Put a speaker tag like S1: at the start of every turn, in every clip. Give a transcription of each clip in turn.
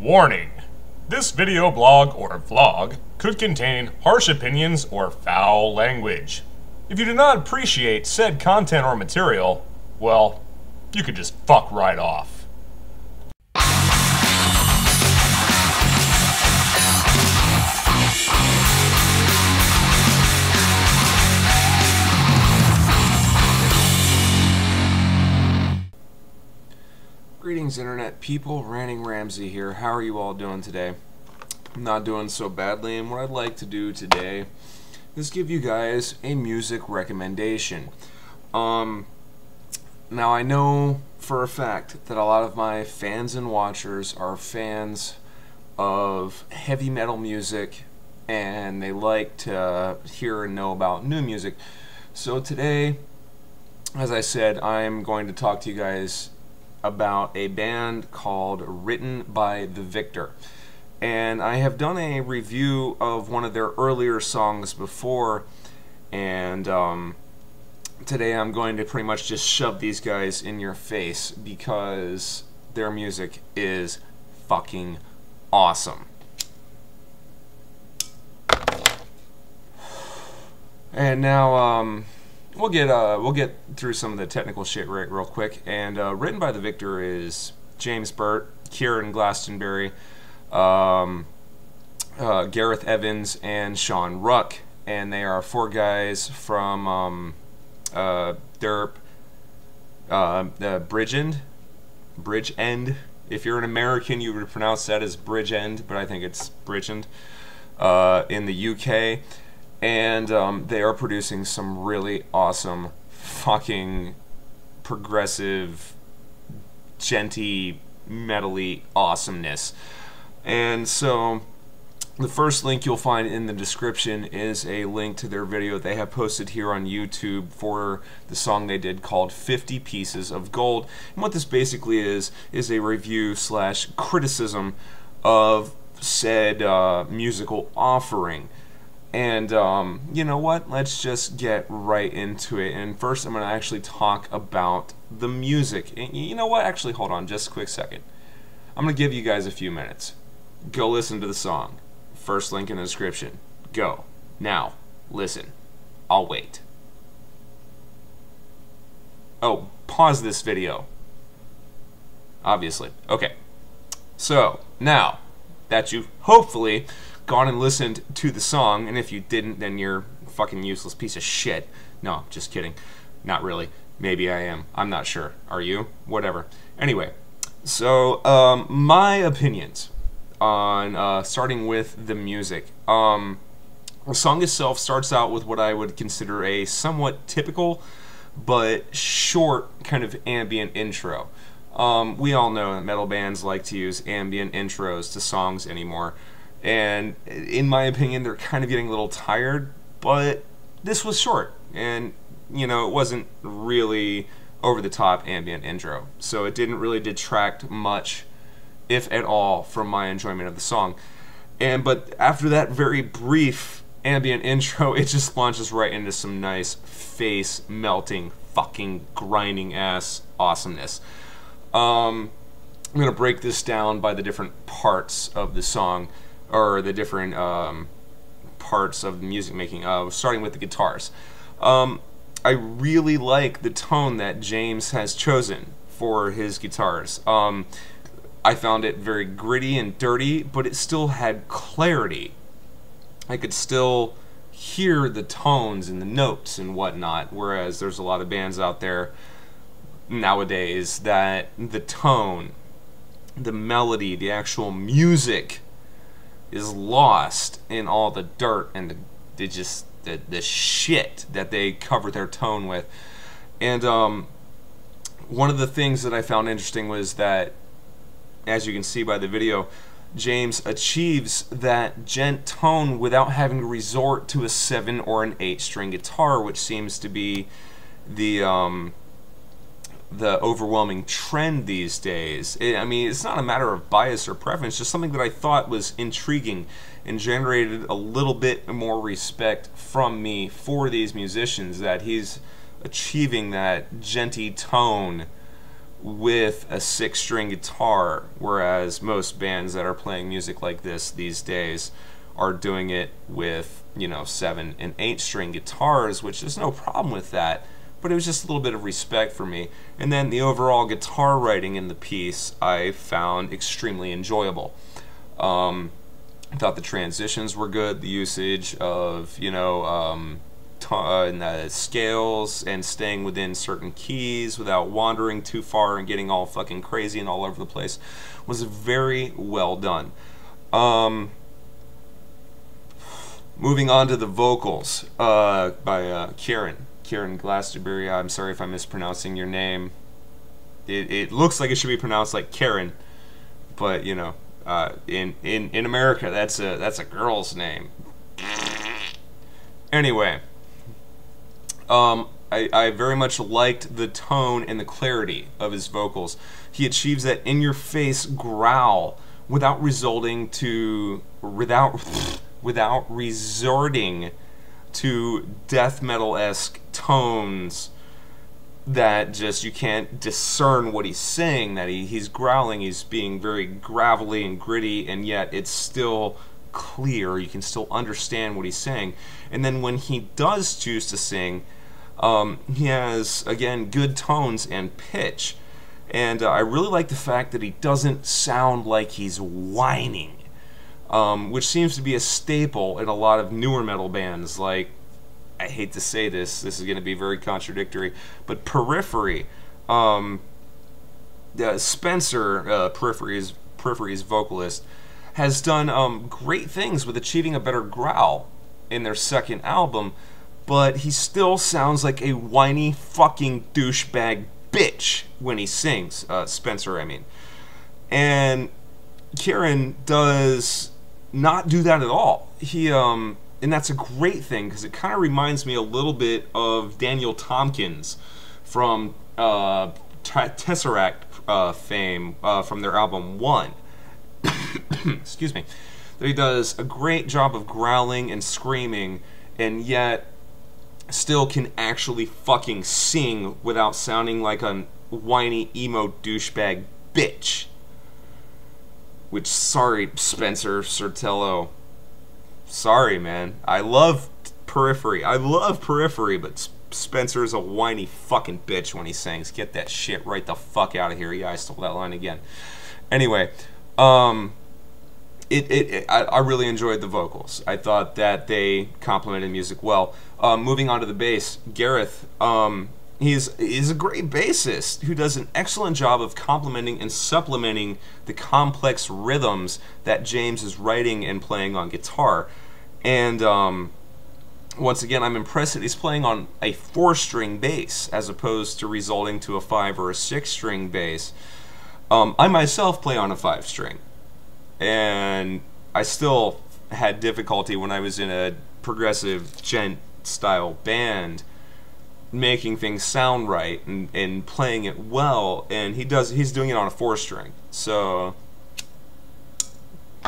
S1: Warning! This video blog or vlog could contain harsh opinions or foul language. If you do not appreciate said content or material, well, you could just fuck right off.
S2: Greetings internet people, RantingRamsay here. How are you all doing today? I'm not doing so badly, and what I'd like to do today is give you guys a music recommendation. Now I know for a fact that a lot of my fans and watchers are fans of heavy metal music, and they like to hear and know about new music. So today, as I said, I'm going to talk to you guys about a band called Written by the Victor, and I have done a review of one of their earlier songs before, and today I'm going to pretty much just shove these guys in your face because their music is fucking awesome. And now we'll get through some of the technical shit real quick. And Written by the Victor is James Burt, Kieran Glastonbury, Gareth Evans, and Sean Ruck, and they are four guys from Bridge End. If you're an American, you would pronounce that as Bridge End, but I think it's Bridge End in the UK. And they are producing some really awesome fucking progressive, genty, metally awesomeness. And so the first link you'll find in the description is a link to their video they have posted here on YouTube for the song they did called 50 Pieces of Gold. And what this basically is a review slash criticism of said musical offering. And you know what, let's just get right into it. And first I'm going to actually talk about the music. And you know what, actually hold on just a quick second. I'm going to give you guys a few minutes. Go listen to the song. First link in the description. Go. Now, listen. I'll wait. Oh, pause this video. Obviously. Okay. So, now that you've hopefully gone and listened to the song, and if you didn't, then you're a fucking useless piece of shit. No, just kidding. Not really. Maybe I am. I'm not sure. Are you? Whatever. Anyway, so my opinions on starting with the music. The song itself starts out with what I would consider a somewhat typical but short kind of ambient intro. We all know that metal bands like to use ambient intros to songs anymore. And in my opinion, they're kind of getting a little tired, but this was short, and you know, it wasn't really over-the-top ambient intro, so it didn't really detract much, if at all, from my enjoyment of the song. But after that very brief ambient intro, it just launches right into some nice face-melting, fucking grinding-ass awesomeness. I'm gonna break this down by the different parts of the song, or the different parts of the music making, starting with the guitars. I really like the tone that James has chosen for his guitars. I found it very gritty and dirty, but it still had clarity. I could still hear the tones and the notes and whatnot, whereas there's a lot of bands out there nowadays that the tone, the melody, the actual music is lost in all the dirt and the shit that they cover their tone with. And one of the things that I found interesting was that, as you can see by the video, James achieves that gent tone without having to resort to a 7 or an 8 string guitar, which seems to be the overwhelming trend these days. I mean, it's not a matter of bias or preference, just something that I thought was intriguing and generated a little bit more respect from me for these musicians, that he's achieving that genty tone with a 6-string guitar, whereas most bands that are playing music like this these days are doing it with, you know, 7 and 8-string guitars, which there's no problem with that, but it was just a little bit of respect for me. And then the overall guitar writing in the piece I found extremely enjoyable. I thought the transitions were good, the usage of, you know, and the scales and staying within certain keys without wandering too far and getting all fucking crazy and all over the place was very well done. Moving on to the vocals by Karen Glastonbury. I'm sorry if I'm mispronouncing your name. It looks like it should be pronounced like Karen, but you know, in America that's a girl's name. Anyway, I very much liked the tone and the clarity of his vocals. He achieves that in-your-face growl without resorting to death metal-esque tones that just you can't discern what he's saying. That he's growling, he's being very gravelly and gritty, and yet it's still clear. You can still understand what he's saying. And then when he does choose to sing, he has, again, good tones and pitch. And I really like the fact that he doesn't sound like he's whining, which seems to be a staple in a lot of newer metal bands. Like, I hate to say this is going to be very contradictory, but Periphery, Spencer, Periphery's vocalist, has done great things with achieving a better growl in their second album, but he still sounds like a whiny fucking douchebag bitch when he sings, Spencer, I mean. And Kieran does not do that at all. He, and that's a great thing, because it kind of reminds me a little bit of Daniel Tompkins from Tesseract fame, from their album One. Excuse me. He does a great job of growling and screaming, and yet still can actually fucking sing without sounding like a whiny emo douchebag bitch. Which, sorry, Spencer Sertello. Sorry, man. I love Periphery. But Spencer's a whiny fucking bitch when he sings. Get that shit right the fuck out of here. Yeah, I stole that line again. Anyway, I really enjoyed the vocals. I thought that they complemented music well. Moving on to the bass, Gareth, he's a great bassist who does an excellent job of complementing and supplementing the complex rhythms that James is writing and playing on guitar. And once again, I'm impressed that he's playing on a 4-string bass as opposed to resulting to a 5 or a 6-string bass. I myself play on a 5-string, and I still had difficulty when I was in a progressive gent style band making things sound right and playing it well, and he's doing it on a 4-string. So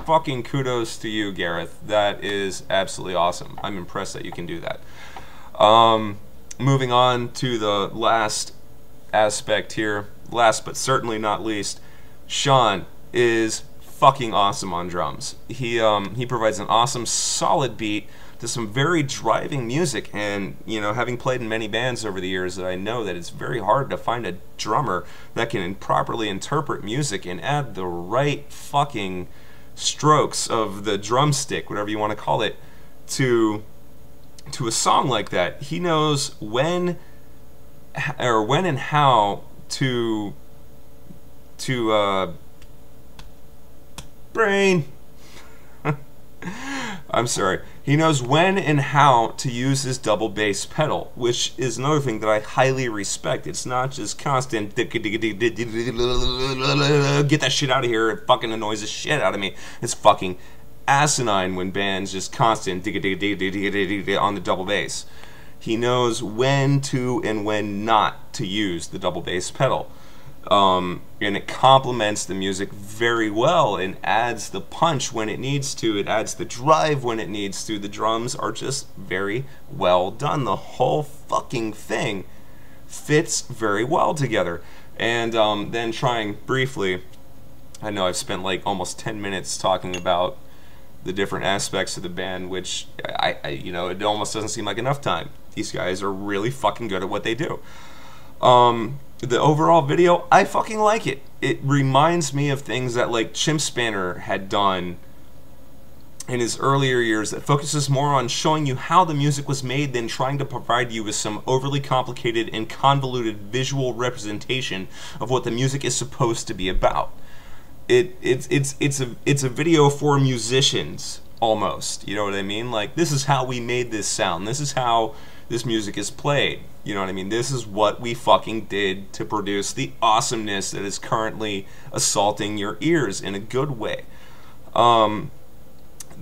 S2: fucking kudos to you, Gareth. That is absolutely awesome. I'm impressed that you can do that. Moving on to the last aspect here, last but certainly not least, Sean is fucking awesome on drums. He provides an awesome solid beat to some very driving music, and you know, having played in many bands over the years, that I know that it's very hard to find a drummer that can properly interpret music and add the right fucking strokes of the drumstick, whatever you want to call it, to a song like that. He knows when and how to brain. I'm sorry. He knows when and how to use his double bass pedal, which is another thing that I highly respect. It's not just constant get that shit out of here, it fucking annoys the shit out of me. It's fucking asinine when bands just constant on the double bass. He knows when to and when not to use the double bass pedal. And it complements the music very well and adds the punch when it needs to. It adds the drive when it needs to. The drums are just very well done. The whole fucking thing fits very well together. And then trying briefly, I know I've spent like almost 10 minutes talking about the different aspects of the band, which you know, it almost doesn't seem like enough time. These guys are really fucking good at what they do. The overall video, I fucking like it. It reminds me of things that like Chimp Spanner had done in his earlier years, that focuses more on showing you how the music was made than trying to provide you with some overly complicated and convoluted visual representation of what the music is supposed to be about. It's a video for musicians, almost. You know what I mean? Like, this is how we made this sound. This is how this music is played. You know what I mean? This is what we fucking did to produce the awesomeness that is currently assaulting your ears in a good way.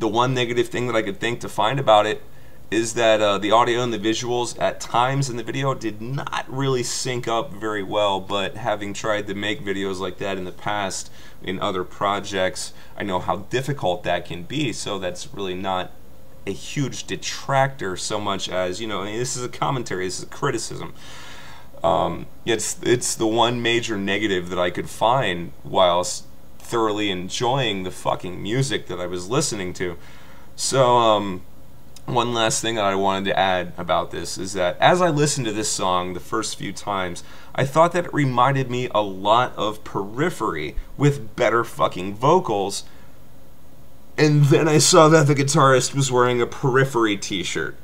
S2: The one negative thing that I could think to find about it is that the audio and the visuals at times in the video did not really sync up very well, but having tried to make videos like that in the past in other projects, I know how difficult that can be, so that's really not a huge detractor so much as, you know, this is a commentary, this is a criticism. It's the one major negative that I could find whilst thoroughly enjoying the fucking music that I was listening to. So, one last thing that I wanted to add about this is that as I listened to this song the first few times, I thought that it reminded me a lot of Periphery with better fucking vocals, and then I saw that the guitarist was wearing a Periphery t-shirt.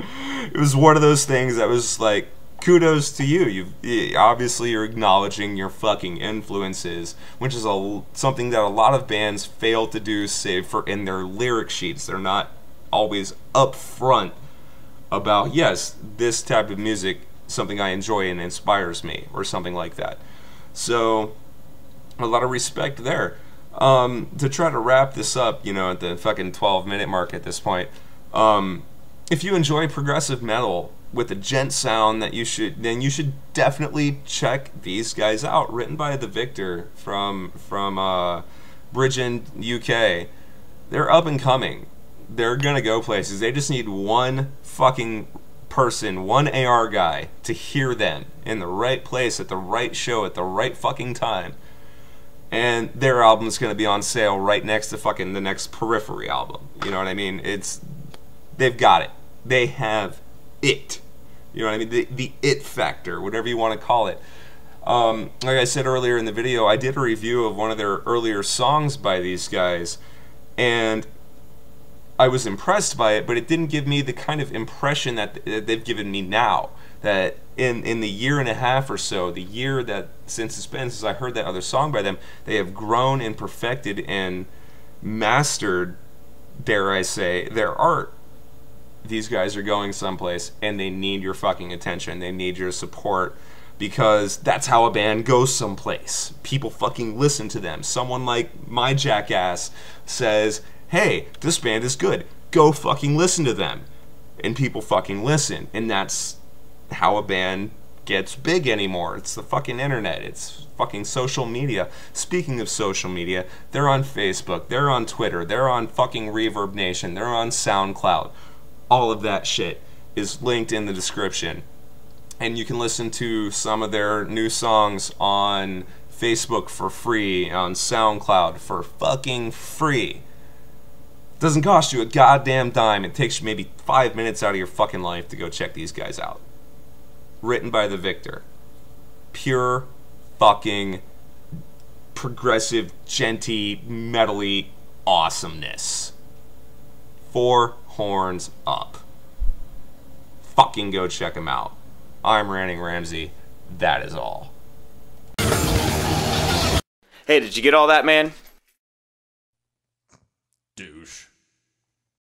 S2: It was one of those things that was like, kudos to you. Obviously you're acknowledging your fucking influences, which is something that a lot of bands fail to do, save for in their lyric sheets. They're not always upfront about, yes, this type of music, something I enjoy and inspires me, or something like that. So, a lot of respect there. To try to wrap this up, you know, at the fucking 12-minute mark at this point, if you enjoy progressive metal with a gent sound, then you should definitely check these guys out. Written by the Victor from Bridgend, UK. They're up and coming. They're gonna go places. They just need one fucking person, one AR guy, to hear them in the right place at the right show at the right fucking time, and their album's gonna be on sale right next to fucking the next Periphery album. You know what I mean? They've got it. They have it. You know what I mean? The it factor, whatever you want to call it. Like I said earlier in the video, I did a review of one of their earlier songs by these guys, and I was impressed by it, but it didn't give me the kind of impression that they've given me now. That in the year and a half or so, the year that since I heard that other song by them, they have grown and perfected and mastered, dare I say, their art. These guys are going someplace, and they need your fucking attention. They need your support, because that's how a band goes someplace. People fucking listen to them. Someone like my jackass says, hey, this band is good. Go fucking listen to them. And people fucking listen. And that's how a band gets big anymore. It's the fucking internet. It's fucking social media. Speaking of social media, they're on Facebook. They're on Twitter. They're on fucking Reverb Nation. They're on SoundCloud. All of that shit is linked in the description. And you can listen to some of their new songs on Facebook for free, on SoundCloud for fucking free. Doesn't cost you a goddamn dime. It takes you maybe 5 minutes out of your fucking life to go check these guys out. Written by the Victor. Pure fucking progressive, genty, metally awesomeness. 4 horns up. Fucking go check them out. I'm RantingRamsay. That is all.
S3: Hey, did you get all that, man?